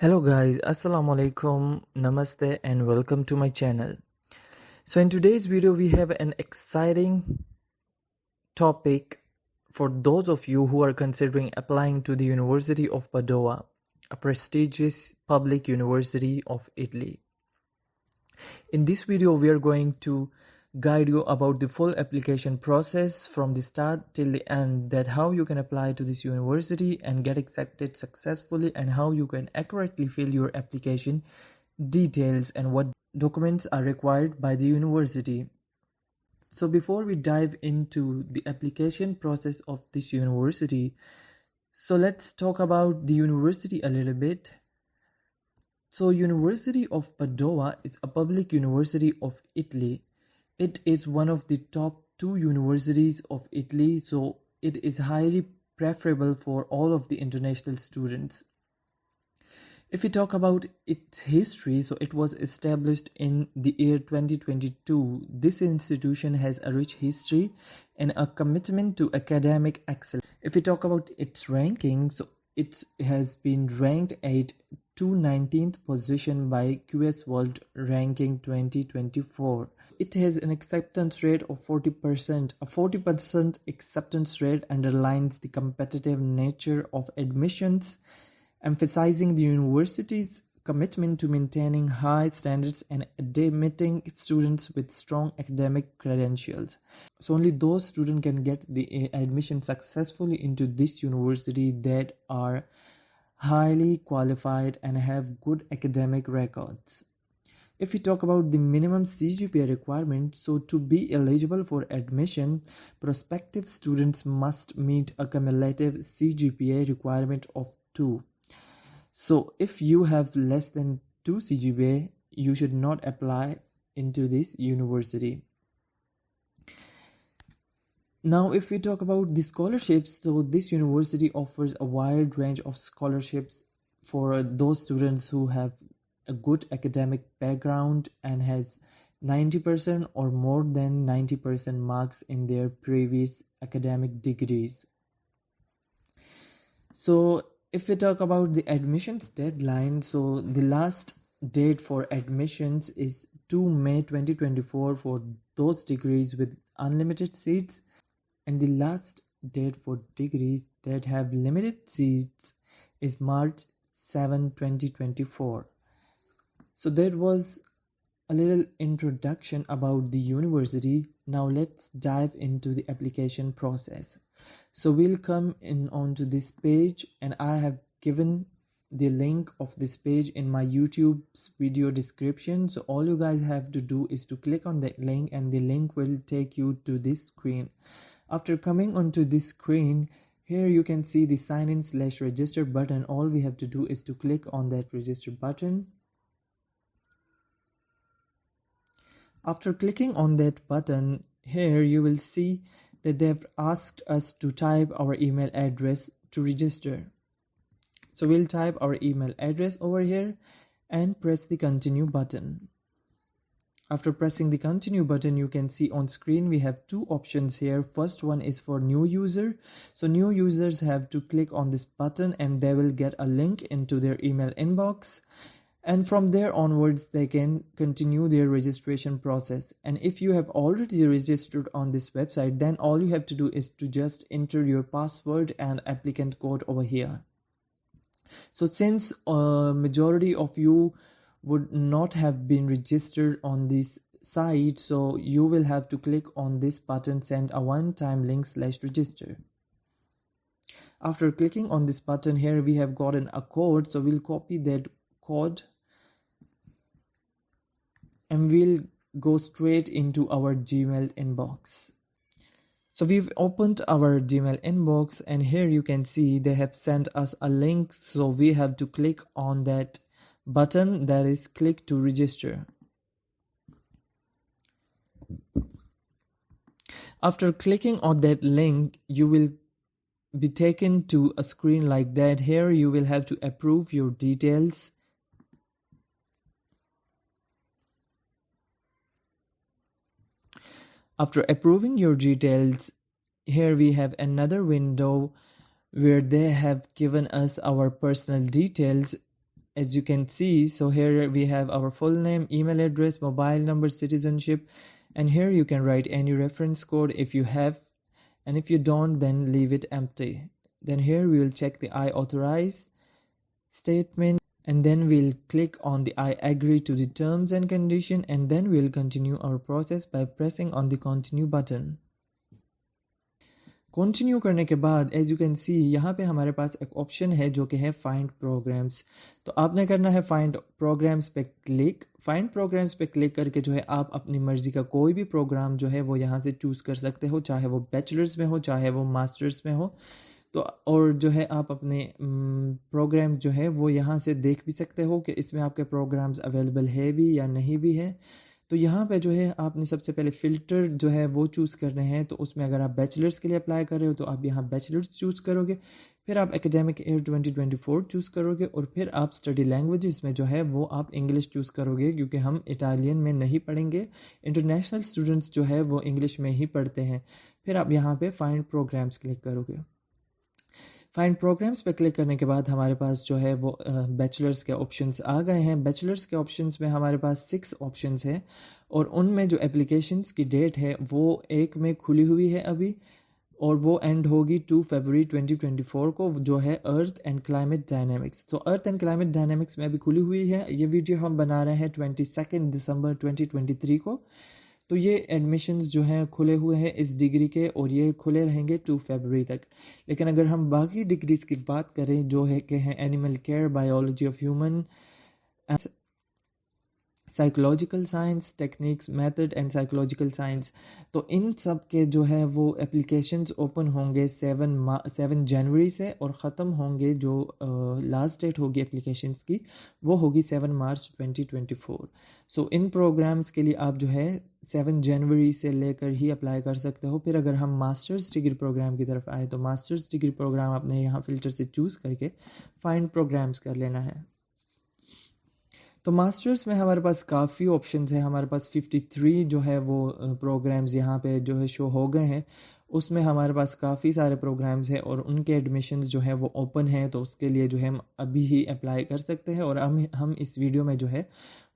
Hello guys, Assalamu alaikum, Namaste and welcome to my channel. So in today's video we have an exciting topic for those of you who are considering applying to the University of Padova, a prestigious public university of Italy. In this video we are going to guide you about the full application process from the start till the end, that how you can apply to this university and get accepted successfully, and how you can accurately fill your application details and what documents are required by the university. So before we dive into the application process of this university, so let's talk about the university a little bit. So University of Padova is a public university of Italy. It is one of the top 2 universities of Italy, so it is highly preferable for all of the international students. If we talk about its history, so it was established in the year 2022. This institution has a rich history and a commitment to academic excellence. If we talk about its ranking, so it has been ranked at 219th position by QS World Ranking 2024. It has an acceptance rate of 40%. A 40% acceptance rate underlines the competitive nature of admissions, emphasizing the university's commitment to maintaining high standards and admitting students with strong academic credentials. So only those students can get the admission successfully into this university that are highly qualified and have good academic records. If we talk about the minimum CGPA requirement, so to be eligible for admission, prospective students must meet a cumulative CGPA requirement of 2. So if you have less than 2 CGPA, you should not apply into this university. Now, if we talk about the scholarships, so this university offers a wide range of scholarships for those students who have a good academic background and has 90% or more than 90% marks in their previous academic degrees. So if we talk about the admissions deadline, so the last date for admissions is 2 May 2024 for those degrees with unlimited seats, and the last date for degrees that have limited seats is March 7, 2024. So that was a little introduction about the university. Now let's dive into the application process. So we'll come in onto this page, and I have given the link of this page in my YouTube's video description. So all you guys have to do is to click on that link, and the link will take you to this screen. After coming onto this screen, here you can see the sign in/register button. All we have to do is to click on that register button. After clicking on that button, here you will see that they've asked us to type our email address to register. So we'll type our email address over here and press the continue button. After pressing the continue button, you can see on screen we have 2 options here. First one is for new user. So new users have to click on this button and they will get a link into their email inbox. And from there onwards, they can continue their registration process. And if you have already registered on this website, then all you have to do is to just enter your password and applicant code over here. So since a majority of you would not have been registered on this site, so you will have to click on this button, send a one-time link/register. After clicking on this button, here we have gotten a code. So we'll copy that code and we'll go straight into our Gmail inbox. So we've opened our Gmail inbox, and here you can see they have sent us a link. So we have to click on that button, that is click to register. After clicking on that link, you will be taken to a screen like that. Here you will have to approve your details. After approving your details, here we have another window where they have given us our personal details. as you can see, so here we have our full name, email address, mobile number, citizenship, and here you can write any reference code if you have, and if you don't, then leave it empty. Then here we will check the I authorize statement, and then we'll click on the I agree to the terms and condition, and then we'll continue our process by pressing on the continue button. Continue करने के बाद as you can see यहाँ पे हमारे पास एक option है जो कि है फाइंड प्रोग्राम्स. तो आपने करना है फाइंड प्रोग्राम्स पे क्लिक. फाइंड प्रोग्राम्स पे क्लिक करके जो है आप अपनी मर्ज़ी का कोई भी प्रोग्राम जो है वो यहाँ से चूज़ कर सकते हो, चाहे वो बैचलर्स में हो चाहे वो मास्टर्स में हो. तो और जो है आप अपने प्रोग्राम जो है वो यहाँ से देख भी सकते हो कि इसमें आपके प्रोग्राम्स अवेलेबल है भी या नहीं भी है. तो यहाँ पे जो है आपने सबसे पहले फ़िल्टर जो है वो चूज़ करने हैं. तो उसमें अगर आप बैचलर्स के लिए अप्लाई कर रहे हो तो आप यहाँ बैचलर्स चूज़ करोगे, फिर आप एकेडमिक ईयर 2024 चूज़ करोगे, और फिर आप स्टडी लैंग्वेजेस में जो है वो आप इंग्लिश चूज़ करोगे, क्योंकि हम इटालियन में नहीं पढ़ेंगे. इंटरनेशनल स्टूडेंट्स जो है वो इंग्लिश में ही पढ़ते हैं. फिर आप यहाँ पे फाइंड प्रोग्राम्स क्लिक करोगे. फाइंड प्रोग्राम्स पे क्लिक करने के बाद हमारे पास जो है वो बैचलर्स के ऑप्शंस आ गए हैं. बैचलर्स के ऑप्शंस में हमारे पास 6 ऑप्शंस हैं, और उनमें जो एप्लीकेशंस की डेट है वो 1 में खुली हुई है अभी, और वो एंड होगी 2 फरवरी 2024 को, जो है अर्थ एंड क्लाइमेट डायनेमिक्स. तो अर्थ एंड क्लाइमेट डायनेमिक्स में अभी खुली हुई है. ये वीडियो हम बना रहे हैं 22 दिसंबर 2023 को. तो ये एडमिशन्स जो हैं खुले हुए हैं इस डिग्री के, और ये खुले रहेंगे 2 फरवरी तक. लेकिन अगर हम बाकी डिग्रीज़ की बात करें जो है कि हैं animal care, biology of human, psychological science, techniques, method and psychological science, तो इन सब के जो है वो एप्लीकेशंस ओपन होंगे 7 जनवरी से, और ख़त्म होंगे जो लास्ट डेट होगी एप्लीकेशंस की वो होगी 7 मार्च 2024. सो इन प्रोग्राम्स के लिए आप जो है 7 जनवरी से लेकर ही अप्लाई कर सकते हो. फिर अगर हम मास्टर्स डिग्री प्रोग्राम की तरफ आए तो मास्टर्स डिग्री प्रोग्राम आपने यहाँ फ़िल्टर से चूज़ करके फाइंड प्रोग्राम्स कर लेना है. तो मास्टर्स में हमारे पास काफ़ी ऑप्शंस हैं. हमारे पास 53 जो है वो प्रोग्राम्स यहाँ पे जो है शो हो गए हैं. उसमें हमारे पास काफ़ी सारे प्रोग्राम्स हैं और उनके एडमिशन्स जो है वो ओपन हैं. तो उसके लिए जो है हम अभी ही अप्लाई कर सकते हैं, और हम इस वीडियो में जो है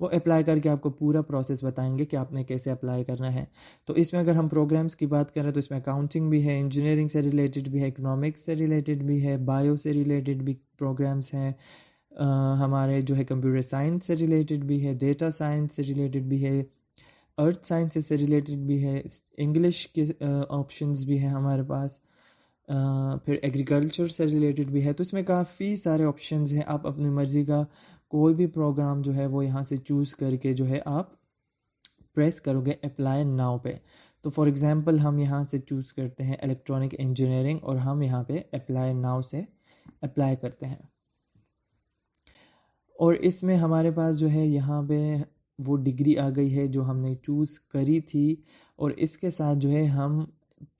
वो अप्लाई करके आपको पूरा प्रोसेस बताएंगे कि आपने कैसे अप्लाई करना है. तो इसमें अगर हम प्रोग्राम्स की बात करें तो इसमें अकाउंटिंग भी है, इंजीनियरिंग से रिलेटेड भी है, इकनॉमिक्स से रिलेटेड भी है, बायो से रिलेटेड भी प्रोग्राम्स हैं, हमारे जो है कंप्यूटर साइंस से रिलेटेड भी है, डेटा साइंस से रिलेटेड भी है, अर्थ साइंस से रिलेटेड भी है, इंग्लिश के ऑप्शंस भी हैं हमारे पास, फिर एग्रीकल्चर से रिलेटेड भी है. तो इसमें काफ़ी सारे ऑप्शंस हैं. आप अपनी मर्ज़ी का कोई भी प्रोग्राम जो है वो यहाँ से चूज़ करके जो है आप प्रेस करोगे अप्लाई नाउ पे. तो फॉर एग्ज़ाम्पल हम यहाँ से चूज़ करते हैं इलेक्ट्रॉनिक इंजीनियरिंग, और हम यहाँ पे अप्लाई नाउ से अप्लाई करते हैं. और इसमें हमारे पास जो है यहाँ पे वो डिग्री आ गई है जो हमने चूज़ करी थी, और इसके साथ जो है हम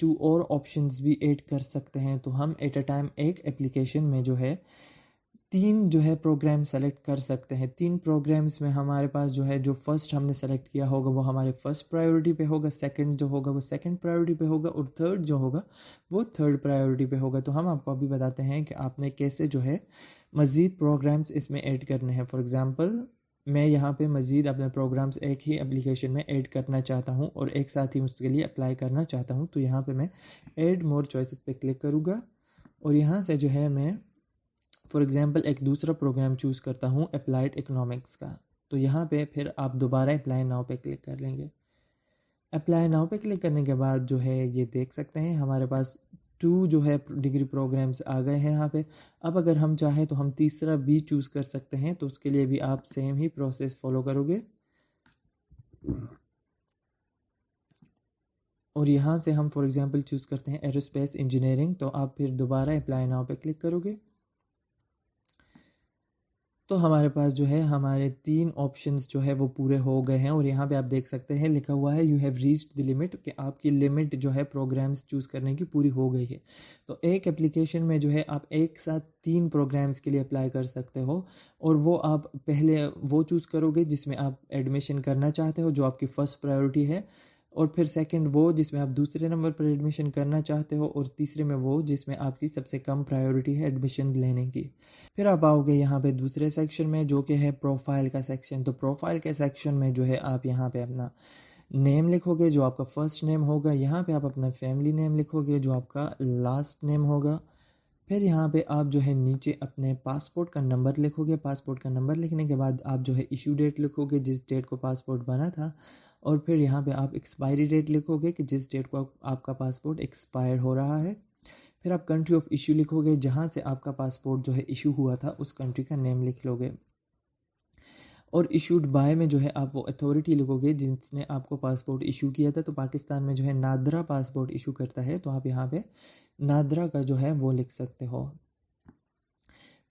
2 और ऑप्शंस भी ऐड कर सकते हैं. तो हम एट अ टाइम एक एप्लीकेशन में जो है 3 जो है प्रोग्राम सेलेक्ट कर सकते हैं. 3 प्रोग्राम्स में हमारे पास जो है जो फर्स्ट हमने सेलेक्ट किया होगा वो हमारे फर्स्ट प्रायोरिटी पे होगा, सेकंड जो होगा वो सेकंड प्रायोरिटी पे होगा, और थर्ड जो होगा वो थर्ड प्रायोरिटी पे होगा. तो हम आपको अभी बताते हैं कि आपने कैसे जो है मज़ीद प्रोग्राम्स इसमें ऐड करने हैं. फॉर एग्ज़ाम्पल मैं यहाँ पे मज़ीद अपने प्रोग्राम्स एक ही एप्लीकेशन में ऐड करना चाहता हूँ और एक साथ ही उसके लिए अप्लाई करना चाहता हूँ. तो यहाँ पे मैं ऐड मोर चॉइसेस पे क्लिक करूँगा, और यहाँ से जो है मैं फॉर एग्ज़ाम्पल एक दूसरा प्रोग्राम चूज़ करता हूँ अप्लाइड इकनॉमिक्स का. तो यहाँ पे फिर आप दोबारा अप्लाई नाउ पे क्लिक कर लेंगे. अप्लाई नाउ पे क्लिक करने के बाद जो है ये देख सकते हैं हमारे पास 2 जो है डिग्री प्रोग्राम्स आ गए हैं यहाँ पे. अब अगर हम चाहें तो हम तीसरा भी चूज़ कर सकते हैं. तो उसके लिए भी आप सेम ही प्रोसेस फॉलो करोगे, और यहाँ से हम फॉर एग्ज़ाम्पल चूज़ करते हैं एरोस्पेस इंजीनियरिंग. तो आप फिर दोबारा अप्लाई नाउ पे क्लिक करोगे. तो हमारे पास जो है हमारे 3 ऑप्शंस जो है वो पूरे हो गए हैं, और यहाँ पे आप देख सकते हैं लिखा हुआ है you have reached the limit, कि आपकी लिमिट जो है प्रोग्राम्स चूज़ करने की पूरी हो गई है. तो एक एप्लीकेशन में जो है आप एक साथ 3 प्रोग्राम्स के लिए अप्लाई कर सकते हो, और वो आप पहले वो चूज़ करोगे जिसमें आप एडमिशन करना चाहते हो, जो आपकी फ़र्स्ट प्रायोरिटी है. और फिर सेकंड वो जिसमें आप दूसरे नंबर पर एडमिशन करना चाहते हो, और तीसरे में वो जिसमें आपकी सबसे कम प्रायोरिटी है एडमिशन लेने की। फिर आप आओगे यहाँ पे दूसरे सेक्शन में जो कि है प्रोफाइल का सेक्शन। तो प्रोफाइल के सेक्शन में जो है आप यहाँ पे अपना नेम लिखोगे जो आपका फर्स्ट नेम होगा, यहाँ पे आप अपना फैमिली नेम लिखोगे जो आपका लास्ट नेम होगा। फिर यहाँ पे आप जो है नीचे अपने पासपोर्ट का नंबर लिखोगे। पासपोर्ट का नंबर लिखने के बाद आप जो है इशू डेट लिखोगे, जिस डेट को पासपोर्ट बना था। और फिर यहाँ पे आप एक्सपायरी डेट लिखोगे कि जिस डेट को आपका पासपोर्ट एक्सपायर हो रहा है। फिर आप कंट्री ऑफ इशू लिखोगे, जहाँ से आपका पासपोर्ट जो है इशू हुआ था उस कंट्री का नेम लिख लोगे। और इशूड बाय में जो है आप वो अथॉरिटी लिखोगे जिसने आपको पासपोर्ट इशू किया था। तो पाकिस्तान में जो है नादरा पासपोर्ट इशू करता है, तो आप यहाँ पे नादरा का जो है वो लिख सकते हो।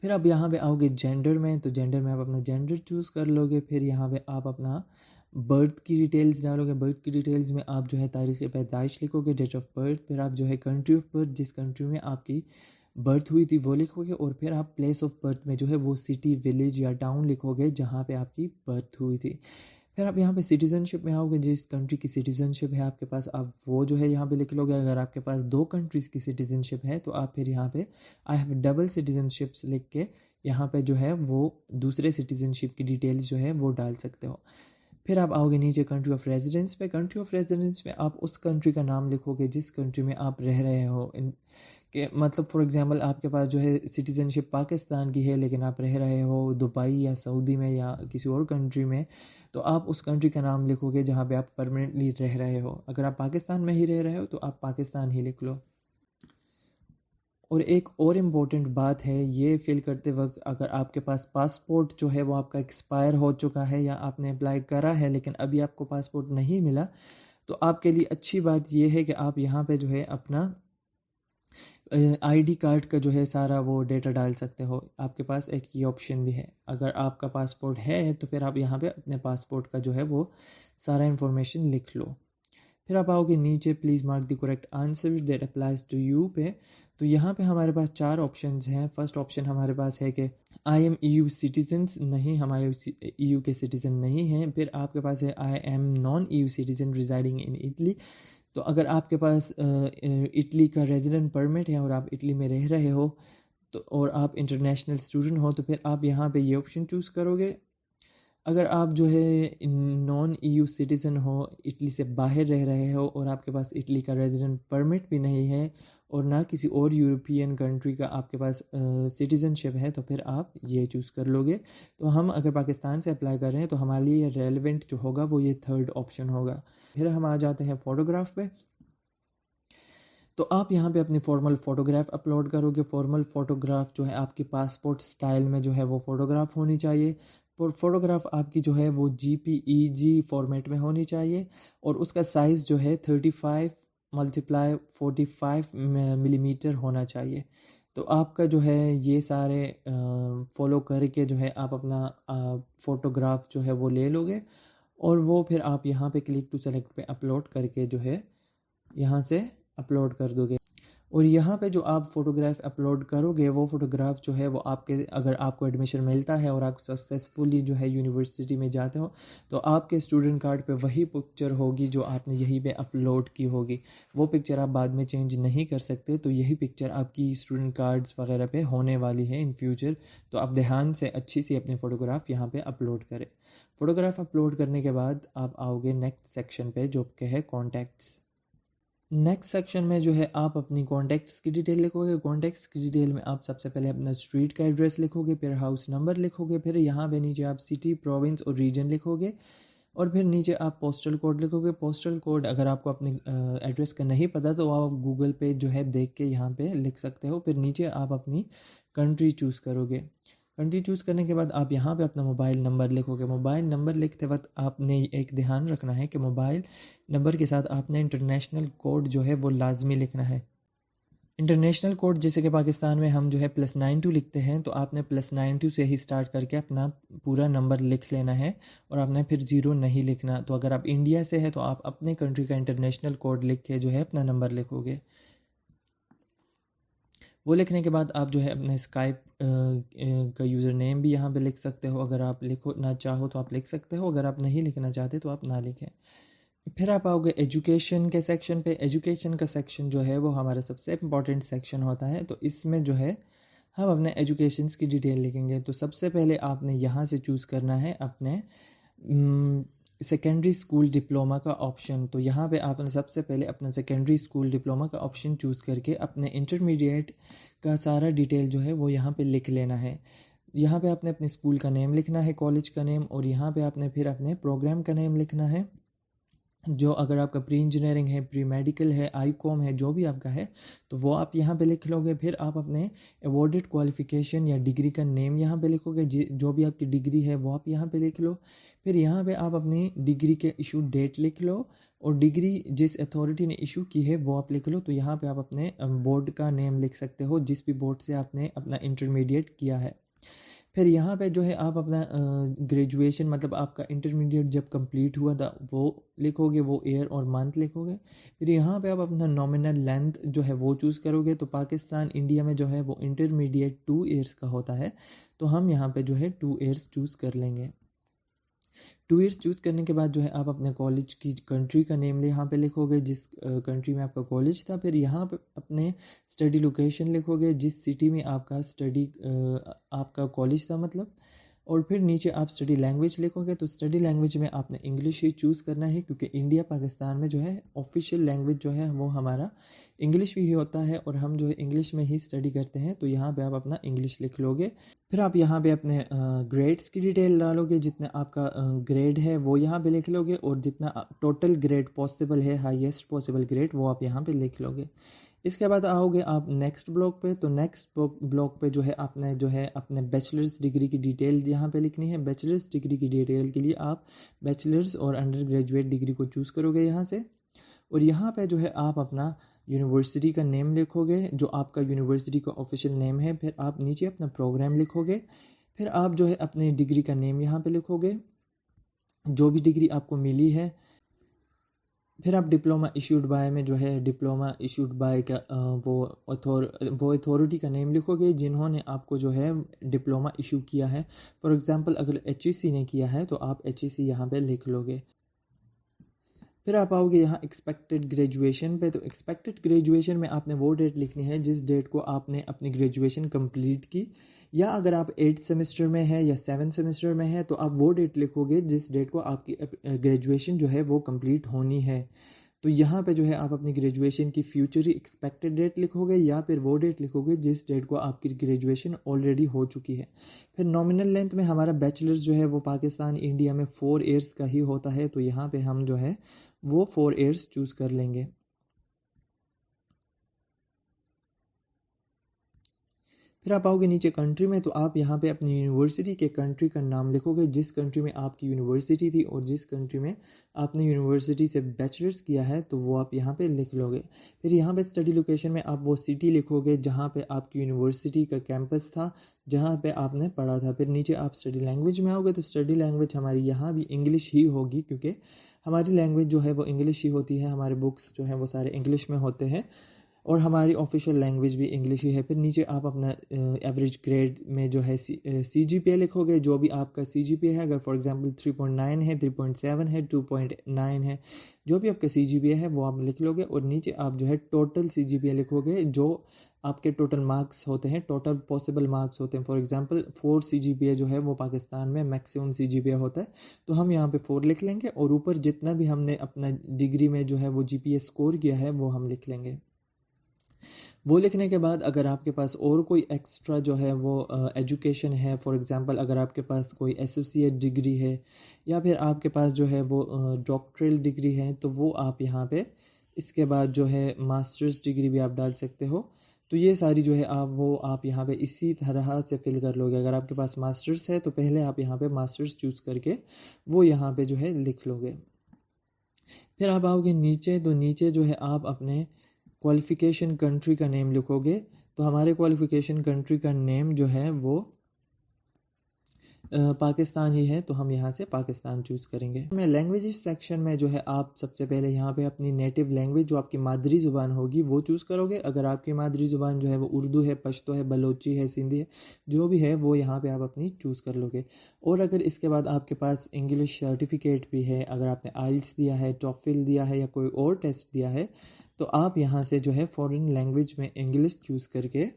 फिर आप यहाँ पे आओगे जेंडर में, तो जेंडर में आप अपना जेंडर चूज़ कर लोगे। फिर यहाँ पे आप अपना बर्थ की डिटेल्स डालोगे। बर्थ की डिटेल्स में आप जो है तारीख़ पैदाइश लिखोगे, डेट ऑफ बर्थ। फिर आप जो है कंट्री ऑफ बर्थ, जिस कंट्री में आपकी बर्थ हुई थी वो लिखोगे। और फिर आप प्लेस ऑफ बर्थ में जो है वो सिटी, विलेज या टाउन लिखोगे जहाँ पे आपकी बर्थ हुई थी। फिर आप यहाँ पे सिटीज़नशिप में आओगे, जिस कंट्री की सिटीज़नशिप है आपके पास आप वो जो है यहाँ पे लिख लोगे। अगर आपके पास 2 कंट्रीज़ की सिटीज़नशिप है तो आप फिर यहाँ पे आई हैव डबल सिटीज़नशिप्स लिख के यहाँ पे जो है वो दूसरे सिटीज़नशिप की डिटेल्स जो है वो डाल सकते हो। फिर आप आओगे नीचे कंट्री ऑफ रेजिडेंस पे। कंट्री ऑफ रेजिडेंस में आप उस कंट्री का नाम लिखोगे जिस कंट्री में आप रह रहे हो। के मतलब फॉर एग्जांपल आपके पास जो है सिटीज़नशिप पाकिस्तान की है लेकिन आप रह रहे हो दुबई या सऊदी में या किसी और कंट्री में, तो आप उस कंट्री का नाम लिखोगे जहाँ पे आप परमानेंटली रह रहे हो। अगर आप पाकिस्तान में ही रह रहे हो तो आप पाकिस्तान ही लिख लो। और एक और इम्पोर्टेंट बात है, ये फिल करते वक्त अगर आपके पास पासपोर्ट जो है वो आपका एक्सपायर हो चुका है या आपने अप्लाई करा है लेकिन अभी आपको पासपोर्ट नहीं मिला, तो आपके लिए अच्छी बात ये है कि आप यहाँ पे जो है अपना आईडी कार्ड का जो है सारा वो डेटा डाल सकते हो। आपके पास एक ये ऑप्शन भी है। अगर आपका पासपोर्ट है तो फिर आप यहाँ पे अपने पासपोर्ट का जो है वो सारा इन्फॉर्मेशन लिख लो। फिर आप आओगे नीचे please mark the correct answer that applies to you पे। तो यहाँ पे हमारे पास 4 ऑप्शंस हैं। फर्स्ट ऑप्शन हमारे पास है कि आई एम EU सिटीजन्स, नहीं हम EU के सिटीज़न नहीं हैं। फिर आपके पास है I am non EU citizen residing in Italy. तो अगर आपके पास इटली का रेजिडेंट परमिट है और आप इटली में रह रहे हो तो और आप इंटरनेशनल स्टूडेंट हो तो फिर आप यहाँ पे ये ऑप्शन चूज़ करोगे। अगर आप जो है नॉन EU सिटीज़न हो, इटली से बाहर रह रहे हो और आपके पास इटली का रेजिडेंट परमिट भी नहीं है और ना किसी और यूरोपियन कंट्री का आपके पास सिटीज़नशिप है, तो फिर आप ये चूज़ कर लोगे। तो हम अगर पाकिस्तान से अप्लाई कर रहे हैं तो हमारे लिए रेलेवेंट जो होगा वो ये थर्ड ऑप्शन होगा। फिर हम आ जाते हैं फ़ोटोग्राफ पे। तो आप यहाँ पे अपनी फॉर्मल फ़ोटोग्राफ अपलोड करोगे। फॉर्मल फ़ोटोग्राफ जो है आपकी पासपोर्ट स्टाइल में जो है वो फ़ोटोग्राफ होनी चाहिए। फ़ोटोग्राफ आपकी जो है वो JPEG फॉर्मेट में होनी चाहिए और उसका साइज़ जो है 35 × 45 मिलीमीटर होना चाहिए। तो आपका जो है ये सारे फॉलो करके जो है आप अपना फ़ोटोग्राफ जो है वो ले लोगे और वो फिर आप यहाँ पे क्लिक टू सेलेक्ट पे अपलोड करके जो है यहाँ से अपलोड कर दोगे। और यहाँ पे जो आप फ़ोटोग्राफ अपलोड करोगे वो फ़ोटोग्राफ जो है वो आपके, अगर आपको एडमिशन मिलता है और आप सक्सेसफुली जो है यूनिवर्सिटी में जाते हो तो आपके स्टूडेंट कार्ड पे वही पिक्चर होगी जो आपने यहीं पे अपलोड की होगी। वो पिक्चर आप बाद में चेंज नहीं कर सकते, तो यही पिक्चर आपकी स्टूडेंट कार्ड्स वगैरह पे होने वाली है इन फ्यूचर। तो आप ध्यान से अच्छी सी अपने फ़ोटोग्राफ यहाँ पे अपलोड करें। फ़ोटोग्राफ अपलोड करने के बाद आप आओगे नेक्स्ट सेक्शन पे जो कि है कॉन्टैक्ट्स। नेक्स्ट सेक्शन में जो है आप अपनी कॉन्टैक्ट्स की डिटेल लिखोगे। कॉन्टैक्ट्स की डिटेल में आप सबसे पहले अपना स्ट्रीट का एड्रेस लिखोगे, फिर हाउस नंबर लिखोगे, फिर यहाँ पे नीचे आप सिटी, प्रोविंस और रीजन लिखोगे और फिर नीचे आप पोस्टल कोड लिखोगे। पोस्टल कोड अगर आपको अपने एड्रेस का नहीं पता तो आप गूगल पे जो है देख के यहाँ पे लिख सकते हो। फिर नीचे आप अपनी कंट्री चूज़ करोगे। कंट्री चूज़ करने के बाद आप यहाँ पे अपना मोबाइल नंबर लिखोगे। मोबाइल नंबर लिखते वक्त आपने एक ध्यान रखना है कि मोबाइल नंबर के साथ आपने इंटरनेशनल कोड जो है वो लाजमी लिखना है। इंटरनेशनल कोड जैसे कि पाकिस्तान में हम जो है +92 लिखते हैं, तो आपने +92 से ही स्टार्ट करके अपना पूरा नंबर लिख लेना है और आपने फिर 0 नहीं लिखना। तो अगर आप इंडिया से है तो आप अपने कंट्री का इंटरनेशनल कोड लिख के जो है अपना नंबर लिखोगे। वो लिखने के बाद आप जो है अपने स्काइप का यूज़र नेम भी यहाँ पे लिख सकते हो। अगर आप लिखो ना चाहो तो आप लिख सकते हो, अगर आप नहीं लिखना चाहते तो आप ना लिखें। फिर आप आओगे एजुकेशन के सेक्शन पे। एजुकेशन का सेक्शन जो है वो हमारा सबसे इम्पॉर्टेंट सेक्शन होता है। तो इसमें जो है हम अपने एजुकेशंस की डिटेल लिखेंगे। तो सबसे पहले आपने यहाँ से चूज़ करना है अपने सेकेंडरी स्कूल डिप्लोमा का ऑप्शन। तो यहाँ पे आपने सबसे पहले अपना सेकेंडरी स्कूल डिप्लोमा का ऑप्शन चूज़ करके अपने इंटरमीडिएट का सारा डिटेल जो है वो यहाँ पे लिख लेना है। यहाँ पे आपने अपने स्कूल का नेम लिखना है, कॉलेज का नेम, और यहाँ पे आपने फिर अपने प्रोग्राम का नेम लिखना है। जो अगर आपका प्री इंजीनियरिंग है, प्री मेडिकल है, आईकॉम है, जो भी आपका है तो वो आप यहाँ पे लिख लोगे। फिर आप अपने अवॉर्डेड क्वालिफ़िकेशन या डिग्री का नेम यहाँ पे लिखोगे। जो भी आपकी डिग्री है वो आप यहाँ पे लिख लो। फिर यहाँ पे आप अपनी डिग्री के इशू डेट लिख लो, और डिग्री जिस अथॉरिटी ने इशू की है वो आप लिख लो। तो यहाँ पे आप अपने बोर्ड का नेम लिख सकते हो, जिस भी बोर्ड से आपने अपना इंटरमीडिएट किया है। फिर यहाँ पे जो है आप अपना ग्रेजुएशन मतलब आपका इंटरमीडिएट जब कंप्लीट हुआ था वो लिखोगे, वो ईयर और मंथ लिखोगे। फिर यहाँ पे आप अपना नॉमिनल लेंथ जो है वो चूज़ करोगे। तो पाकिस्तान इंडिया में जो है वो इंटरमीडिएट 2 ईयर्स का होता है, तो हम यहाँ पे जो है 2 ईयर्स चूज़ कर लेंगे। 2 ईयर्स चूज़ करने के बाद जो है आप अपने कॉलेज की कंट्री का नेम यहाँ पे लिखोगे, जिस कंट्री में आपका कॉलेज था। फिर यहाँ पे अपने स्टडी लोकेशन लिखोगे, जिस सिटी में आपका आपका कॉलेज था मतलब। और फिर नीचे आप स्टडी लैंग्वेज लिखोगे। तो स्टडी लैंग्वेज में आपने इंग्लिश ही चूज़ करना है, क्योंकि इंडिया पाकिस्तान में जो है ऑफिशियल लैंग्वेज जो है वो हमारा इंग्लिश भी होता है, और हम जो है इंग्लिश में ही स्टडी करते हैं। तो यहाँ पे आप अपना इंग्लिश लिख लोगे। फिर आप यहाँ पे अपने ग्रेड्स की डिटेल डालोगे, जितना आपका ग्रेड है वो यहाँ पे लिख लोगे, और जितना टोटल ग्रेड पॉसिबल है, हाईएस्ट पॉसिबल ग्रेड, वो आप यहाँ पे लिख लोगे। इसके बाद आओगे आप नेक्स्ट ब्लॉक पे। तो नेक्स्ट ब्लॉक पे जो है आपने जो है अपने बैचलर्स डिग्री की डिटेल यहाँ पे लिखनी है। बैचलर्स डिग्री की डिटेल के लिए आप बैचलर्स और अंडर ग्रेजुएट डिग्री को चूज़ करोगे यहाँ से, और यहाँ पे जो है आप अपना यूनिवर्सिटी का नेम लिखोगे, जो आपका यूनिवर्सिटी का ऑफिशियल नेम है। फिर आप नीचे अपना प्रोग्राम लिखोगे। फिर आप जो है अपने डिग्री का नेम यहाँ पे लिखोगे, जो भी डिग्री आपको मिली है। फिर आप डिप्लोमा इशूड बाय में जो है डिप्लोमा इशूड बाय का वो अथॉरिटी का नेम लिखोगे, जिन्होंने आपको जो है डिप्लोमा इशू किया है। फॉर एग्जांपल अगर HEC ने किया है तो आप HEC यहाँ पे लिख लोगे। फिर आप आओगे यहाँ एक्सपेक्टेड ग्रेजुएशन पे। तो एक्सपेक्टेड ग्रेजुएशन में आपने वो डेट लिखनी है जिस डेट को आपने अपनी ग्रेजुएशन कंप्लीट की, या अगर आप 8th सेमेस्टर में है या 7th सेमेस्टर में है तो आप वो डेट लिखोगे जिस डेट को आपकी ग्रेजुएशन जो है वो कंप्लीट होनी है। तो यहाँ पे जो है आप अपनी ग्रेजुएशन की फ्यूचर एक्सपेक्टेड डेट लिखोगे, या फिर वो डेट लिखोगे जिस डेट को आपकी ग्रेजुएशन ऑलरेडी हो चुकी है। फिर नॉमिनल लेंथ में हमारा बैचलर्स जो है वो पाकिस्तान इंडिया में 4 ईयर्स का ही होता है, तो यहाँ पे हम जो है वो 4 ईयर्स चूज़ कर लेंगे। फिर आप आओगे नीचे कंट्री में। तो आप यहाँ पे अपनी यूनिवर्सिटी के कंट्री का नाम लिखोगे, जिस कंट्री में आपकी यूनिवर्सिटी थी और जिस कंट्री में आपने यूनिवर्सिटी से बैचलर्स किया है तो वो आप यहाँ पे लिख लोगे। फिर यहाँ पे स्टडी लोकेशन में आप वो सिटी लिखोगे जहाँ पे आपकी यूनिवर्सिटी का कैंपस था, जहाँ पे आपने पढ़ा था। फिर नीचे आप स्टडी लैंग्वेज में आओगे, तो स्टडी लैंग्वेज हमारी यहाँ भी इंग्लिश ही होगी, क्योंकि हमारी लैंग्वेज जो है वो इंग्लिश ही होती है। हमारे बुक्स जो हैं वो सारे इंग्लिश में होते हैं, और हमारी ऑफिशियल लैंग्वेज भी इंग्लिश ही है। फिर नीचे आप अपना एवरेज ग्रेड में जो है CGPA लिखोगे, जो भी आपका CGPA है। अगर फॉर एग्जांपल 3.9 है, 3.7 है, 2.9 है, जो भी आपका CGPA है वो आप लिख लोगे। और नीचे आप जो है टोटल CGPA लिखोगे, जो आपके टोटल मार्क्स होते हैं, टोटल पॉसिबल मार्क्स होते हैं। फॉर एग्जांपल 4 CGPA जो है वो पाकिस्तान में मैक्सिमम CGPA होता है, तो हम यहाँ पे 4 लिख लेंगे, और ऊपर जितना भी हमने अपना डिग्री में जो है वो GPA स्कोर किया है वो हम लिख लेंगे। वो लिखने के बाद अगर आपके पास और कोई एक्स्ट्रा जो है वो एजुकेशन है, फॉर एग्जांपल अगर आपके पास कोई एसोसिएट डिग्री है, या फिर आपके पास जो है वो डॉक्टरल डिग्री है, तो वो आप यहाँ पे इसके बाद जो है मास्टर्स डिग्री भी आप डाल सकते हो। तो ये सारी जो है आप यहाँ पे इसी तरह से फिल कर लोगे। अगर आपके पास मास्टर्स है तो पहले आप यहाँ पे मास्टर्स चूज़ करके वो यहाँ पे जो है लिख लोगे। फिर आप आओगे नीचे, तो नीचे जो है आप अपने क्वालिफ़िकेशन कंट्री का नेम लिखोगे। तो हमारे क्वालिफ़िकेशन कंट्री का नेम जो है वो पाकिस्तान ही है तो हम यहाँ से पाकिस्तान चूज़ करेंगे। मैं लैंग्वेजेस सेक्शन में जो है आप सबसे पहले यहाँ पे अपनी नेटिव लैंग्वेज जो आपकी मादरी ज़ुबान होगी वो चूज़ करोगे। अगर आपकी मादरी ज़ुबान जो है वो उर्दू है, पश्तो है, बलोची है, सिंधी है, जो भी है वो यहाँ पे आप अपनी चूज़ कर लोगे। और अगर इसके बाद आपके पास इंग्लिश सर्टिफिकेट भी है, अगर आपने आइल्स दिया है, टॉफिल दिया है या कोई और टेस्ट दिया है, तो आप यहाँ से जो है फॉरेन लैंग्वेज में इंग्लिश चूज़ करके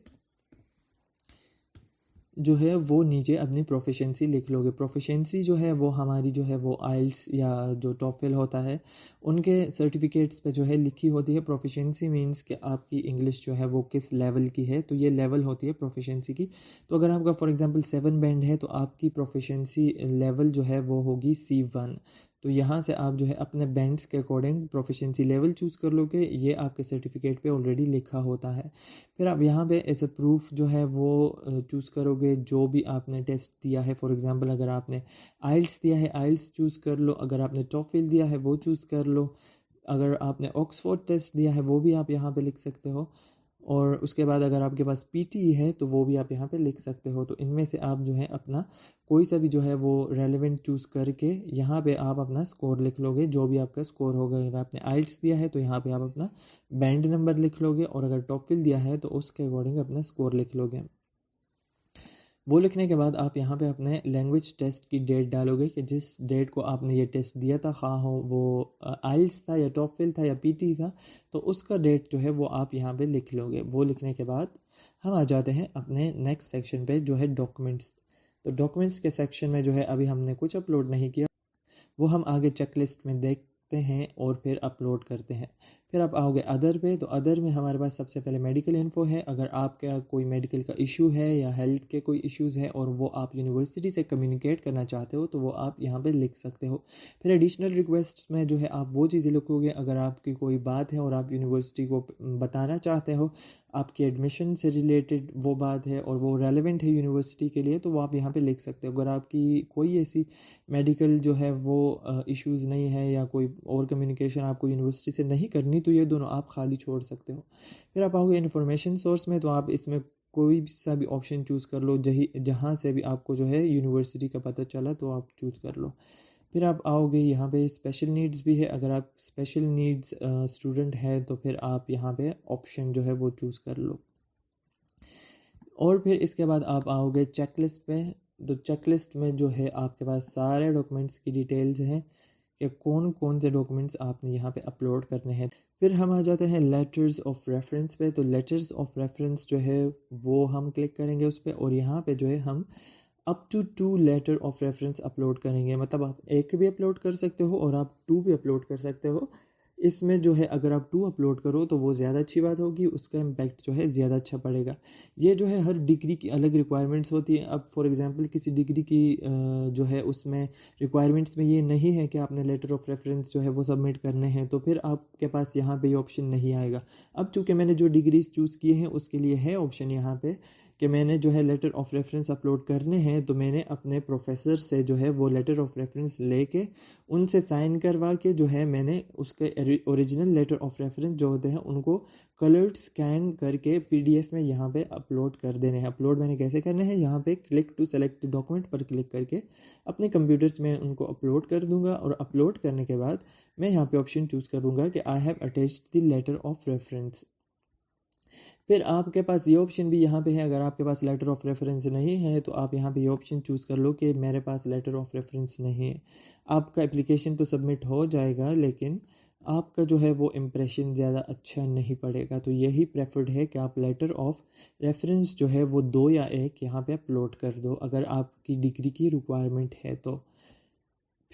जो है वो नीचे अपनी प्रोफिशेंसी लिख लोगे। प्रोफिशेंसी जो है वो हमारी जो है वो आइल्स या जो टॉफिल होता है उनके सर्टिफिकेट्स पे जो है लिखी होती है। प्रोफिशेंसी मींस कि आपकी इंग्लिश जो है वो किस लेवल की है, तो ये लेवल होती है प्रोफिशेंसी की। तो अगर आपका फॉर एग्जांपल 7 बैंड है तो आपकी प्रोफिशेंसी लेवल जो है वो होगी C1। तो यहाँ से आप जो है अपने बैंड्स के अकॉर्डिंग प्रोफिशेंसी लेवल चूज़ कर लोगे, ये आपके सर्टिफिकेट पे ऑलरेडी लिखा होता है। फिर आप यहाँ पे एज अ प्रूफ जो है वो चूज़ करोगे जो भी आपने टेस्ट दिया है। फॉर एग्जांपल अगर आपने आइल्स दिया है आइल्स चूज़ कर लो, अगर आपने टॉफिल दिया है वो चूज़ कर लो, अगर आपने ऑक्सफोर्ड टेस्ट दिया है वो भी आप यहाँ पे लिख सकते हो, और उसके बाद अगर आपके पास पीटी है तो वो भी आप यहाँ पे लिख सकते हो। तो इनमें से आप जो है अपना कोई सा भी जो है वो रेलेवेंट चूज़ करके यहाँ पे आप अपना स्कोर लिख लोगे, जो भी आपका स्कोर होगा। अगर आपने आइल्स दिया है तो यहाँ पे आप अपना बैंड नंबर लिख लोगे, और अगर टॉफिल दिया है तो उसके अकॉर्डिंग अपना स्कोर लिख लोगे। वो लिखने के बाद आप यहाँ पे अपने लैंग्वेज टेस्ट की डेट डालोगे कि जिस डेट को आपने ये टेस्ट दिया था, खा हो वो आइल्स था या टॉफिल था या पीटी था, तो उसका डेट जो है वो आप यहाँ पे लिख लोगे। वो लिखने के बाद हम आ जाते हैं अपने नेक्स्ट सेक्शन पे जो है डॉक्यूमेंट्स। तो डॉक्यूमेंट्स के सेक्शन में जो है अभी हमने कुछ अपलोड नहीं किया, वो हम आगे चेकलिस्ट में देखते हैं और फिर अपलोड करते हैं। फिर आप आओगे अदर पे, तो अदर में हमारे पास सबसे पहले मेडिकल इन्फो है। अगर आपका कोई मेडिकल का इशू है या हेल्थ के कोई इश्यूज़ है और वो आप यूनिवर्सिटी से कम्युनिकेट करना चाहते हो तो वो आप यहाँ पे लिख सकते हो। फिर एडिशनल रिक्वेस्ट्स में जो है आप वो चीज़ें लिखोगे अगर आपकी कोई बात है और आप यूनिवर्सिटी को बताना चाहते हो, आपके एडमिशन से रिलेटेड वो बात है और वो रेलेवेंट है यूनिवर्सिटी के लिए, तो वो आप यहाँ पे लिख सकते हो। अगर आपकी कोई ऐसी मेडिकल जो है वो इश्यूज़ नहीं है या कोई और कम्युनिकेशन आपको यूनिवर्सिटी से नहीं करनी, तो ये दोनों आप खाली छोड़ सकते हो। फिर आप आओगे इन्फॉर्मेशन सोर्स में, तो आप इसमें कोई सा भी ऑप्शन चूज़ कर लो, जहाँ से भी आपको जो है यूनिवर्सिटी का पता चला तो आप चूज़ कर लो। फिर आप आओगे यहाँ पे स्पेशल नीड्स भी है, अगर आप स्पेशल नीड्स स्टूडेंट है तो फिर आप यहाँ पे ऑप्शन जो है वो चूज़ कर लो। और फिर इसके बाद आप आओगे चेकलिस्ट पे। तो चेकलिस्ट में जो है आपके पास सारे डॉक्यूमेंट्स की डिटेल्स हैं कि कौन कौन से डॉक्यूमेंट्स आपने यहाँ पे अपलोड करने हैं। फिर हम आ जाते हैं लेटर्स ऑफ रेफरेंस पे। तो लेटर्स ऑफ रेफरेंस जो है वो हम क्लिक करेंगे उस पर, और यहाँ पे जो है हम up to 2 letter of reference upload करेंगे। मतलब आप एक भी अपलोड कर सकते हो और आप 2 भी अपलोड कर सकते हो। इसमें जो है अगर आप 2 अपलोड करो तो वो ज़्यादा अच्छी बात होगी, उसका इम्पैक्ट जो है ज़्यादा अच्छा पड़ेगा। ये जो है हर डिग्री की अलग रिक्वायरमेंट्स होती है। अब फॉर एग्जांपल किसी डिग्री की जो है उसमें रिक्वायरमेंट्स में ये नहीं है कि आपने लेटर ऑफ रेफरेंस जो है वो सबमिट करने हैं, तो फिर आपके पास यहाँ पे ये ऑप्शन नहीं आएगा। अब चूँकि मैंने जो डिग्रीज चूज़ किए हैं उसके लिए है ऑप्शन यहाँ पे कि मैंने जो है लेटर ऑफ रेफरेंस अपलोड करने हैं, तो मैंने अपने प्रोफेसर से जो है वो लेटर ऑफ रेफरेंस लेके उनसे साइन करवा के जो है मैंने उसके ओरिजिनल लेटर ऑफ रेफरेंस जो होते हैं उनको कलर्ड स्कैन करके PDF में यहाँ पे अपलोड कर देने हैं। अपलोड मैंने कैसे करने हैं, यहाँ पे क्लिक टू सेलेक्ट डॉक्यूमेंट पर क्लिक करके अपने कंप्यूटर्स में उनको अपलोड कर दूंगा, और अपलोड करने के बाद मैं यहाँ पे ऑप्शन चूज़ करूँगा कि I have attached the letter of reference. फिर आपके पास ये ऑप्शन भी यहाँ पे है, अगर आपके पास लेटर ऑफ रेफरेंस नहीं है तो आप यहाँ पे ये ऑप्शन चूज़ कर लो कि मेरे पास लेटर ऑफ रेफरेंस नहीं है। आपका एप्लीकेशन तो सबमिट हो जाएगा लेकिन आपका जो है वो इम्प्रेशन ज़्यादा अच्छा नहीं पड़ेगा। तो यही प्रेफर्ड है कि आप लेटर ऑफ रेफरेंस जो है वो 2 या 1 यहाँ पे अपलोड कर दो अगर आपकी डिग्री की रिक्वायरमेंट है तो।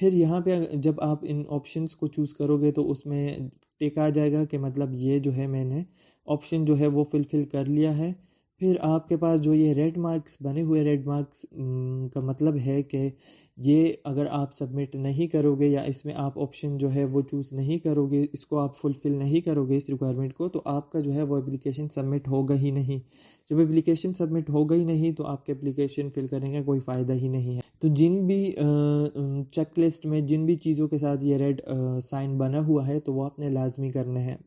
फिर यहाँ पे जब आप इन ऑप्शंस को चूज़ करोगे तो उसमें टिक आ जाएगा कि मतलब ये जो है मैंने ऑप्शन जो है वो फिल कर लिया है। फिर आपके पास जो ये रेड मार्क्स बने हुए, रेड मार्क्स का मतलब है कि ये अगर आप सबमिट नहीं करोगे या इसमें आप ऑप्शन जो है वो चूज़ नहीं करोगे, इसको आप फुलफ़िल नहीं करोगे इस रिक्वायरमेंट को, तो आपका जो है वो एप्लीकेशन सबमिट होगा ही नहीं। जब एप्लीकेशन सबमिट होगा ही नहीं तो आपके एप्लीकेशन फिल करने का कोई फ़ायदा ही नहीं है। तो जिन भी चेकलिस्ट में जिन भी चीज़ों के साथ ये रेड साइन बना हुआ है तो वो आपने लाजमी करना है।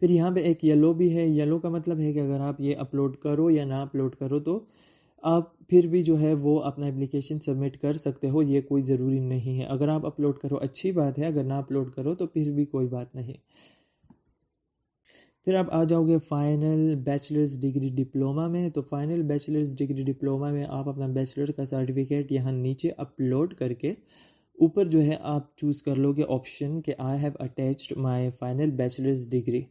फिर यहाँ पे एक येलो भी है। येलो का मतलब है कि अगर आप ये अपलोड करो या ना अपलोड करो तो आप फिर भी जो है वो अपना एप्लीकेशन सबमिट कर सकते हो, ये कोई ज़रूरी नहीं है। अगर आप अपलोड करो अच्छी बात है, अगर ना अपलोड करो तो फिर भी कोई बात नहीं। फिर आप आ जाओगे फाइनल बैचलर्स डिग्री डिप्लोमा में। तो फाइनल बैचलर्स डिग्री डिप्लोमा में आप अपना बैचलर का सर्टिफिकेट यहाँ नीचे अपलोड करके ऊपर जो है आप चूज़ कर लोगे ऑप्शन कि I have attached my final bachelors degree.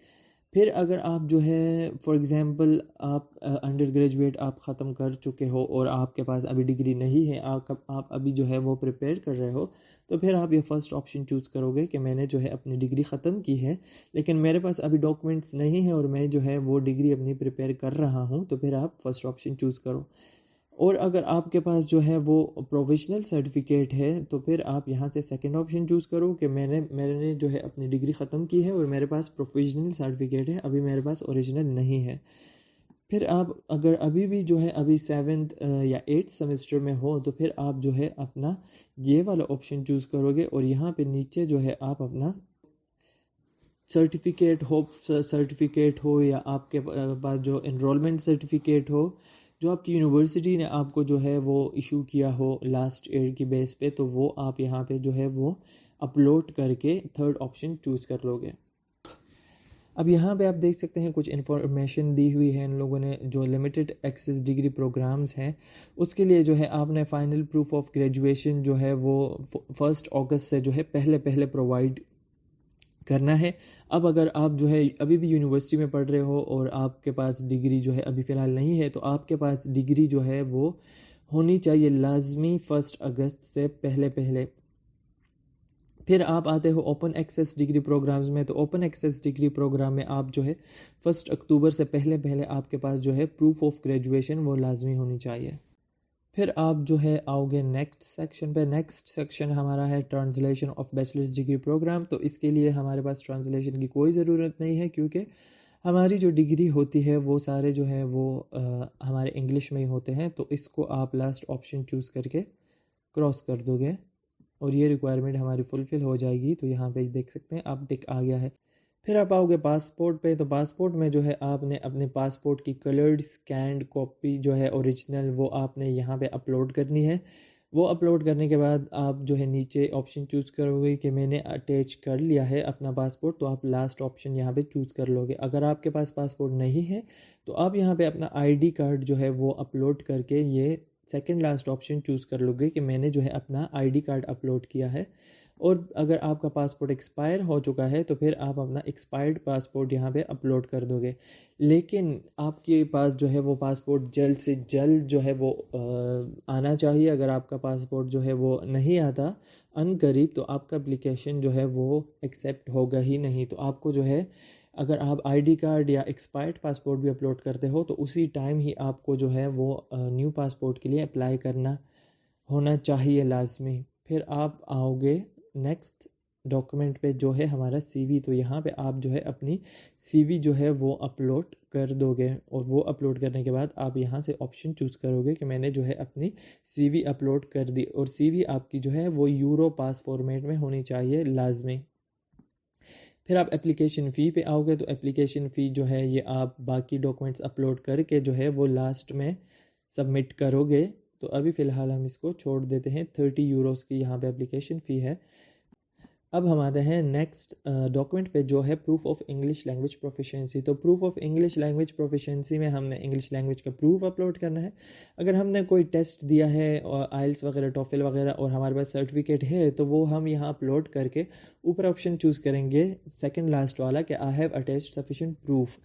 फिर अगर आप जो है फॉर एग्ज़ाम्पल आप अंडर ग्रेजुएट आप ख़त्म कर चुके हो और आपके पास अभी डिग्री नहीं है, आप अभी जो है वो प्रिपेयर कर रहे हो, तो फिर आप ये फ़र्स्ट ऑप्शन चूज़ करोगे कि मैंने जो है अपनी डिग्री ख़त्म की है लेकिन मेरे पास अभी डॉक्यूमेंट्स नहीं है और मैं जो है वो डिग्री अपनी प्रिपेयर कर रहा हूँ, तो फिर आप फ़र्स्ट ऑप्शन चूज़ करो। और अगर आपके पास जो है वो प्रोविजनल सर्टिफिकेट है तो फिर आप यहाँ से सेकंड ऑप्शन चूज़ करो कि मैंने जो है अपनी डिग्री ख़त्म की है और मेरे पास प्रोविजनल सर्टिफिकेट है, अभी मेरे पास ओरिजिनल नहीं है। फिर आप अगर अभी भी जो है अभी 7th या 8th सेमेस्टर में हो तो फिर आप जो है अपना ये वाला ऑप्शन चूज़ करोगे और यहाँ पे नीचे जो है आप अपना सर्टिफिकेट हो या आपके पास जो इनरोलमेंट सर्टिफिकेट हो जो आपकी यूनिवर्सिटी ने आपको जो है वो इशू किया हो लास्ट ईयर की बेस पे, तो वो आप यहाँ पे जो है वो अपलोड करके थर्ड ऑप्शन चूज़ कर लोगे। अब यहाँ पे आप देख सकते हैं कुछ इन्फॉर्मेशन दी हुई है इन लोगों ने। जो लिमिटेड एक्सेस डिग्री प्रोग्राम्स हैं उसके लिए जो है आपने फाइनल प्रूफ ऑफ ग्रेजुएशन जो है वो 1 अगस्त से जो है पहले प्रोवाइड करना है। अब अगर आप जो है अभी भी यूनिवर्सिटी में पढ़ रहे हो और आपके पास डिग्री जो है अभी फ़िलहाल नहीं है, तो आपके पास डिग्री जो है वो होनी चाहिए लाजमी 1 अगस्त से पहले। फिर आप आते हो ओपन एक्सेस डिग्री प्रोग्राम्स में। तो ओपन एक्सेस डिग्री प्रोग्राम में आप जो है 1 अक्टूबर से पहले आपके पास जो है प्रूफ ऑफ ग्रेजुएशन वो लाजमी होनी चाहिए। फिर आप जो है आओगे नेक्स्ट सेक्शन पे। नेक्स्ट सेक्शन हमारा है translation of bachelor's degree program. तो इसके लिए हमारे पास ट्रांसलेशन की कोई ज़रूरत नहीं है क्योंकि हमारी जो डिग्री होती है वो सारे जो है वो हमारे इंग्लिश में ही होते हैं। तो इसको आप लास्ट ऑप्शन चूज़ करके क्रॉस कर दोगे और ये रिक्वायरमेंट हमारी फुलफ़िल हो जाएगी। तो यहाँ पे देख सकते हैं आप टिक आ गया है। फिर आप आओगे पासपोर्ट पे। तो पासपोर्ट में जो है आपने अपने पासपोर्ट की कलर्ड स्कैंड कॉपी जो है ओरिजिनल वो आपने यहाँ पे अपलोड करनी है। वो अपलोड करने के बाद आप जो है नीचे ऑप्शन चूज़ करोगे कि मैंने अटैच कर लिया है अपना पासपोर्ट, तो आप लास्ट ऑप्शन यहाँ पे चूज़ कर लोगे। अगर आपके पास पासपोर्ट नहीं है तो आप यहाँ पे अपना आईडी कार्ड जो है वो अपलोड करके ये सेकंड लास्ट ऑप्शन चूज़ कर लोगे कि मैंने जो है अपना आईडी कार्ड अपलोड किया है। और अगर आपका पासपोर्ट एक्सपायर हो चुका है तो फिर आप अपना एक्सपायर्ड पासपोर्ट यहाँ पे अपलोड कर दोगे। लेकिन आपके पास जो है वो पासपोर्ट जल्द से जल्द जो है वो आना चाहिए। अगर आपका पासपोर्ट जो है वो नहीं आता अनकरीब तो आपका एप्लीकेशन जो है वो एक्सेप्ट होगा ही नहीं। तो आपको जो है अगर आप आईडी कार्ड या एक्सपायर्ड पासपोर्ट भी अपलोड करते हो तो उसी टाइम ही आपको जो है वो न्यू पासपोर्ट के लिए अप्लाई करना होना चाहिए लाजमी। फिर आप आओगे नेक्स्ट डॉक्यूमेंट पे जो है हमारा सीवी। तो यहाँ पे आप जो है अपनी सीवी जो है वो अपलोड कर दोगे और वो अपलोड करने के बाद आप यहाँ से ऑप्शन चूज़ करोगे कि मैंने जो है अपनी सीवी अपलोड कर दी। और सीवी आपकी जो है वो यूरो पास फॉर्मेट में होनी चाहिए लाजमी। फिर आप एप्लीकेशन फ़ी पे आओगे। तो एप्लीकेशन फ़ी जो है ये आप बाकी डॉक्यूमेंट्स अपलोड करके जो है वो लास्ट में सबमिट करोगे। तो अभी फ़िलहाल हम इसको छोड़ देते हैं। 30 यूरोज़ की यहाँ पे एप्लीकेशन फ़ी है। अब हम आते हैं नेक्स्ट डॉक्यूमेंट पे जो है proof of English language proficiency. तो proof of English language proficiency में हमने इंग्लिश लैंग्वेज का प्रूफ अपलोड करना है। अगर हमने कोई टेस्ट दिया है और आइल्स वगैरह टॉफिल वगैरह और हमारे पास सर्टिफिकेट है तो वो हम यहाँ अपलोड करके ऊपर ऑप्शन चूज़ करेंगे सेकंड लास्ट वाला कि I have attached sufficient proof.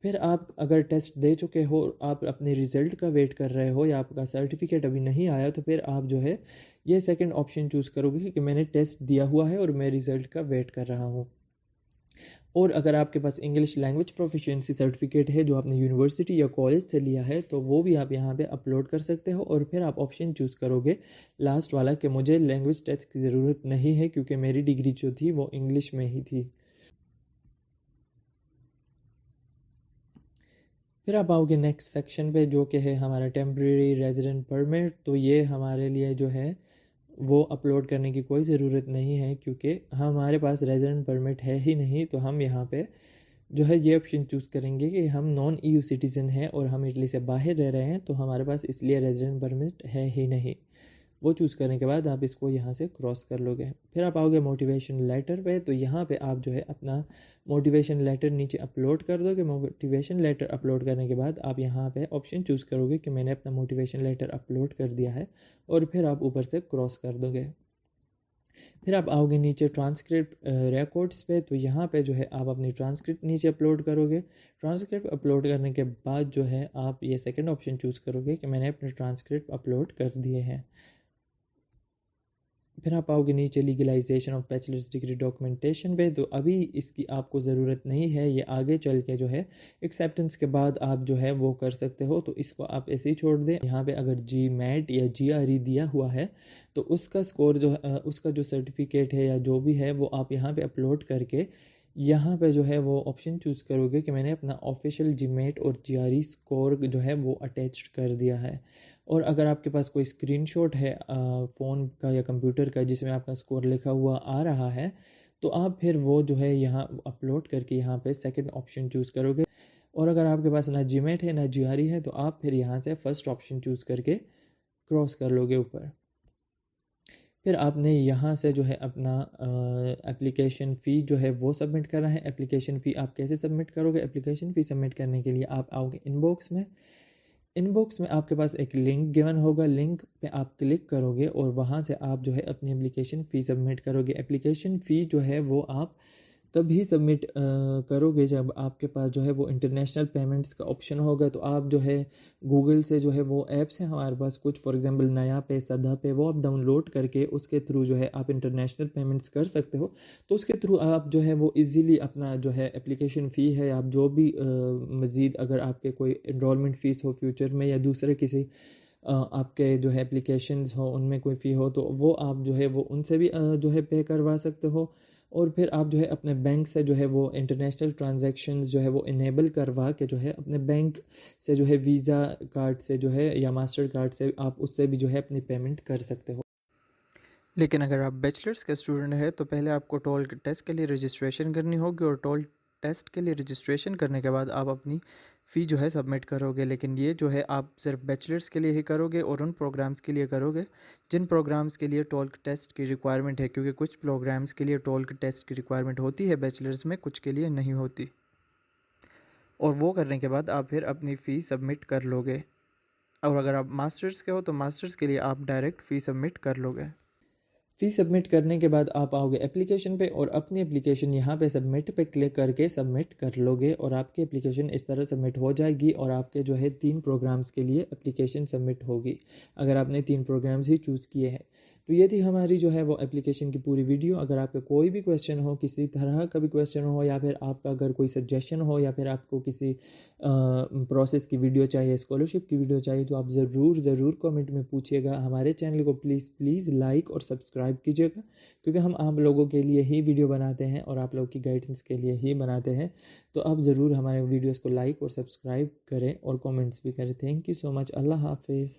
फिर आप अगर टेस्ट दे चुके हो, आप अपने रिज़ल्ट का वेट कर रहे हो या आपका सर्टिफिकेट अभी नहीं आया, तो फिर आप जो है ये सेकंड ऑप्शन चूज़ करोगे कि मैंने टेस्ट दिया हुआ है और मैं रिज़ल्ट का वेट कर रहा हूँ। और अगर आपके पास इंग्लिश लैंग्वेज प्रोफिशिएंसी सर्टिफिकेट है जो आपने यूनिवर्सिटी या कॉलेज से लिया है तो वो भी आप यहाँ पे अपलोड कर सकते हो। और फिर आप ऑप्शन चूज़ करोगे लास्ट वाला कि मुझे लैंग्वेज टेस्ट की ज़रूरत नहीं है क्योंकि मेरी डिग्री जो थी वो इंग्लिश में ही थी। फिर आप आओगे नेक्स्ट सेक्शन पे जो कि है हमारा टेम्प्रेरी रेजिडेंट परमिट। तो ये हमारे लिए जो है वो अपलोड करने की कोई ज़रूरत नहीं है क्योंकि हमारे पास रेजिडेंट परमिट है ही नहीं। तो हम यहाँ पे जो है ये ऑप्शन चूज़ करेंगे कि हम नॉन EU सिटीज़न हैं और हम इटली से बाहर रह रहे हैं, तो हमारे पास इसलिए रेजिडेंट परमिट है ही नहीं। वो चूज़ करने के बाद आप इसको यहाँ से क्रॉस कर लोगे। फिर आप आओगे मोटिवेशन लेटर पे, तो यहाँ पे आप जो है अपना मोटिवेशन लेटर नीचे अपलोड कर दोगे। मोटिवेशन लेटर अपलोड करने के बाद आप यहाँ पे ऑप्शन चूज़ करोगे कि मैंने अपना मोटिवेशन लेटर अपलोड कर दिया है, और फिर आप ऊपर से क्रॉस कर दोगे। फिर आप आओगे नीचे ट्रांसक्रिप्ट रिकॉर्ड्स पे, तो यहाँ पे जो है आप अपनी ट्रांसक्रिप्ट नीचे अपलोड करोगे। ट्रांसक्रिप्ट अपलोड करने के बाद जो है आप ये सेकंड ऑप्शन चूज़ करोगे कि मैंने अपने ट्रांसक्रिप्ट अपलोड कर दिए हैं। फिर आप आओगे नीचे legalisation of bachelor's degree documentation पे, तो अभी इसकी आपको ज़रूरत नहीं है, ये आगे चल के जो है एक्सेप्टेंस के बाद आप जो है वो कर सकते हो, तो इसको आप ऐसे ही छोड़ दें। यहाँ पे अगर GMAT या GRE दिया हुआ है तो उसका स्कोर जो उसका जो सर्टिफिकेट है या जो भी है वो आप यहाँ पे अपलोड करके यहाँ पे जो है वो ऑप्शन चूज़ करोगे कि मैंने अपना ऑफिशियल GMAT और GRE स्कोर जो है वो अटैच कर दिया है। और अगर आपके पास कोई स्क्रीनशॉट है फ़ोन का या कंप्यूटर का जिसमें आपका स्कोर लिखा हुआ आ रहा है, तो आप फिर वो जो है यहाँ अपलोड करके यहाँ पे सेकंड ऑप्शन चूज़ करोगे। और अगर आपके पास ना GMAT है ना GRE है, तो आप फिर यहाँ से फर्स्ट ऑप्शन चूज़ करके क्रॉस कर लोगे ऊपर। फिर आपने यहाँ से जो है अपना एप्लीकेशन फ़ी जो है वो सबमिट करना है। एप्लीकेशन फ़ी आप कैसे सबमिट करोगे? एप्लीकेशन फ़ी सबमिट करने के लिए आप आओगे इनबॉक्स में। इनबॉक्स में आपके पास एक लिंक गिवन होगा, लिंक पे आप क्लिक करोगे और वहाँ से आप जो है अपनी एप्लीकेशन फ़ी सबमिट करोगे। एप्लीकेशन फ़ी जो है वो आप तभी सबमिट करोगे जब आपके पास जो है वो इंटरनेशनल पेमेंट्स का ऑप्शन होगा। तो आप जो है गूगल से जो है वो ऐप्स हैं हमारे पास कुछ, फॉर एग्जांपल नया पे, सदा पे, वो आप डाउनलोड करके उसके थ्रू जो है आप इंटरनेशनल पेमेंट्स कर सकते हो। तो उसके थ्रू आप जो है वो इजीली अपना जो है एप्लीकेशन फ़ी है, आप जो भी मज़ीद अगर आपके कोई एनरोलमेंट फ़ीस हो फ्यूचर में या दूसरे किसी आपके जो है एप्लीकेशंस हो उनमें कोई फ़ी हो, तो वो आप जो है वो उनसे भी जो है पे करवा सकते हो। और फिर आप जो है अपने बैंक से जो है वो इंटरनेशनल ट्रांजैक्शंस जो है वो इनेबल करवा के जो है अपने बैंक से जो है वीज़ा कार्ड से जो है या मास्टर कार्ड से आप उससे भी जो है अपनी पेमेंट कर सकते हो। लेकिन अगर आप बैचलर्स के स्टूडेंट हैं तो पहले आपको टोल टेस्ट के लिए रजिस्ट्रेशन करनी होगी, और टोल टेस्ट के लिए रजिस्ट्रेशन करने के बाद आप अपनी फ़ी जो है सबमिट करोगे। लेकिन ये जो है आप सिर्फ बैचलर्स के लिए ही करोगे और उन प्रोग्राम्स के लिए करोगे जिन प्रोग्राम्स के लिए टोल टेस्ट की रिक्वायरमेंट है, क्योंकि कुछ प्रोग्राम्स के लिए टोल टेस्ट की रिक्वायरमेंट होती है बैचलर्स में, कुछ के लिए नहीं होती। और वो करने के बाद आप फिर अपनी फ़ी सबमिट कर लोगे। और अगर आप मास्टर्स के हो तो मास्टर्स के लिए आप डायरेक्ट फ़ी सबमिट कर लोगे। फ़ी सबमिट करने के बाद आप आओगे एप्लीकेशन पे और अपनी एप्लीकेशन यहाँ पे सबमिट पे क्लिक करके सबमिट कर लोगे, और आपकी एप्लीकेशन इस तरह सबमिट हो जाएगी और आपके जो है 3 प्रोग्राम्स के लिए एप्लीकेशन सबमिट होगी, अगर आपने 3 प्रोग्राम्स ही चूज़ किए हैं। तो ये थी हमारी जो है वो एप्लीकेशन की पूरी वीडियो। अगर आपका कोई भी क्वेश्चन हो, किसी तरह का भी क्वेश्चन हो, या फिर आपका अगर कोई सजेशन हो, या फिर आपको किसी प्रोसेस की वीडियो चाहिए, स्कॉलरशिप की वीडियो चाहिए, तो आप ज़रूर कमेंट में पूछिएगा। हमारे चैनल को प्लीज़ लाइक और सब्सक्राइब कीजिएगा, क्योंकि हम आप लोगों के लिए ही वीडियो बनाते हैं और आप लोगों की गाइडेंस के लिए ही बनाते हैं। तो आप ज़रूर हमारे वीडियोज़ को लाइक और सब्सक्राइब करें और कमेंट्स भी करें। Thank you so much. अल्लाह हाफिज़।